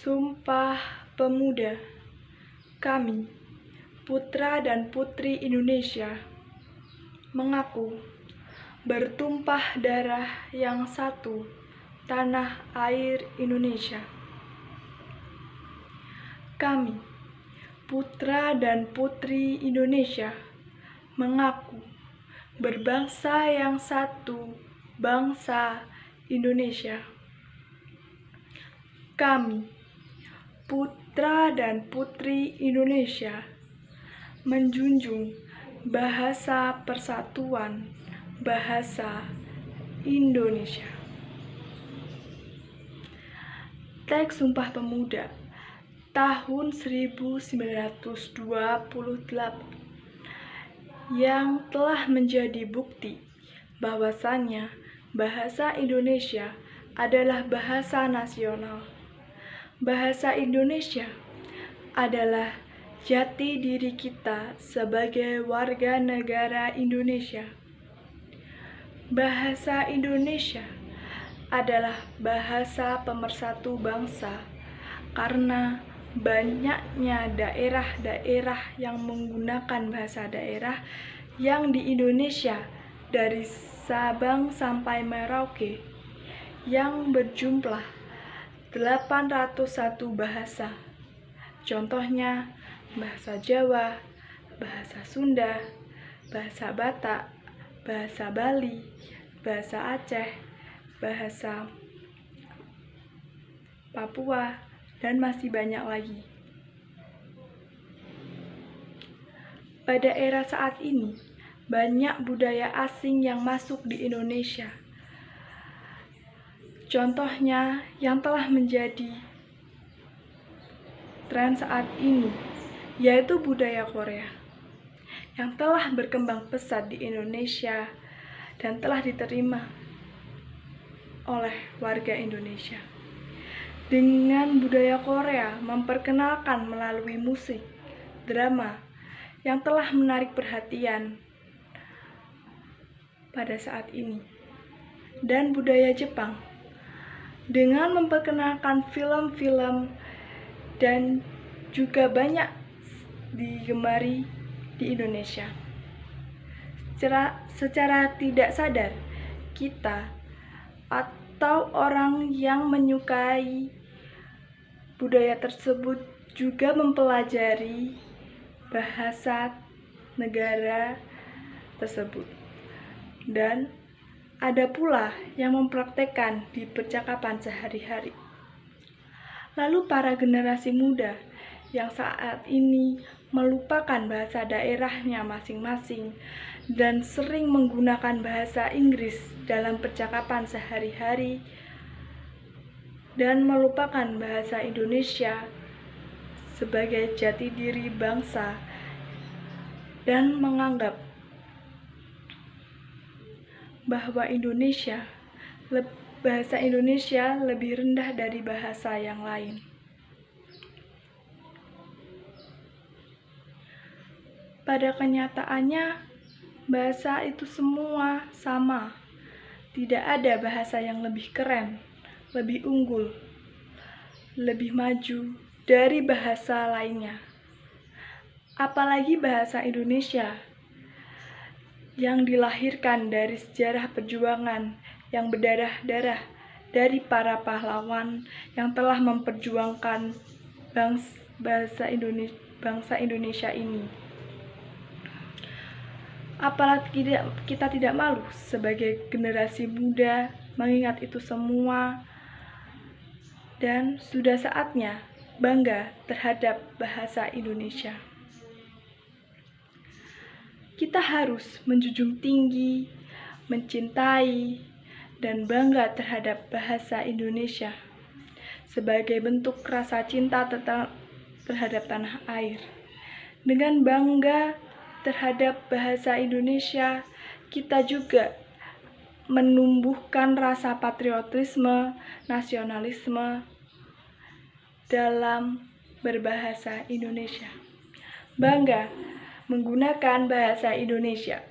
Sumpah Pemuda. Kami, putra dan putri Indonesia, mengaku bertumpah darah yang satu, tanah air Indonesia. Kami, putra dan putri Indonesia, mengaku berbangsa yang satu, bangsa Indonesia. Kami, putra dan putri Indonesia, menjunjung bahasa persatuan, bahasa Indonesia. Teks Sumpah Pemuda tahun 1928 yang telah menjadi bukti bahwasannya bahasa Indonesia adalah bahasa nasional. Bahasa Indonesia adalah jati diri kita sebagai warga negara Indonesia. Bahasa Indonesia adalah bahasa pemersatu bangsa karena banyaknya daerah-daerah yang menggunakan bahasa daerah yang di Indonesia dari Sabang sampai Merauke yang berjumlah 801 bahasa. Contohnya bahasa Jawa, bahasa Sunda, bahasa Batak, bahasa Bali, bahasa Aceh, bahasa Papua, dan masih banyak lagi. Pada era saat ini, banyak budaya asing yang masuk di Indonesia. Contohnya yang telah menjadi tren saat ini, yaitu budaya Korea, yang telah berkembang pesat di Indonesia dan telah diterima oleh warga Indonesia. Dengan budaya Korea memperkenalkan melalui musik, drama, yang telah menarik perhatian pada saat ini. Dan budaya Jepang dengan memperkenalkan film-film dan juga banyak digemari di Indonesia. Secara tidak sadar, kita atau orang yang menyukai budaya tersebut juga mempelajari bahasa negara tersebut. Dan ada pula yang mempraktekkan di percakapan sehari-hari. Lalu para generasi muda yang saat ini melupakan bahasa daerahnya masing-masing dan sering menggunakan bahasa Inggris dalam percakapan sehari-hari dan melupakan bahasa Indonesia sebagai jati diri bangsa dan menganggap bahwa bahasa Indonesia lebih rendah dari bahasa yang lain. Pada kenyataannya, bahasa itu semua sama. Tidak ada bahasa yang lebih keren, lebih unggul, lebih maju dari bahasa lainnya. Apalagi bahasa Indonesia yang dilahirkan dari sejarah perjuangan yang berdarah-darah dari para pahlawan yang telah memperjuangkan bangsa Indonesia ini. Apalagi kita tidak malu sebagai generasi muda mengingat itu semua, dan sudah saatnya bangga terhadap bahasa Indonesia. Kita harus menjunjung tinggi, mencintai, dan bangga terhadap bahasa Indonesia sebagai bentuk rasa cinta terhadap tanah air. Dengan bangga terhadap bahasa Indonesia, kita juga menumbuhkan rasa patriotisme, nasionalisme dalam berbahasa Indonesia. Bangga menggunakan bahasa Indonesia.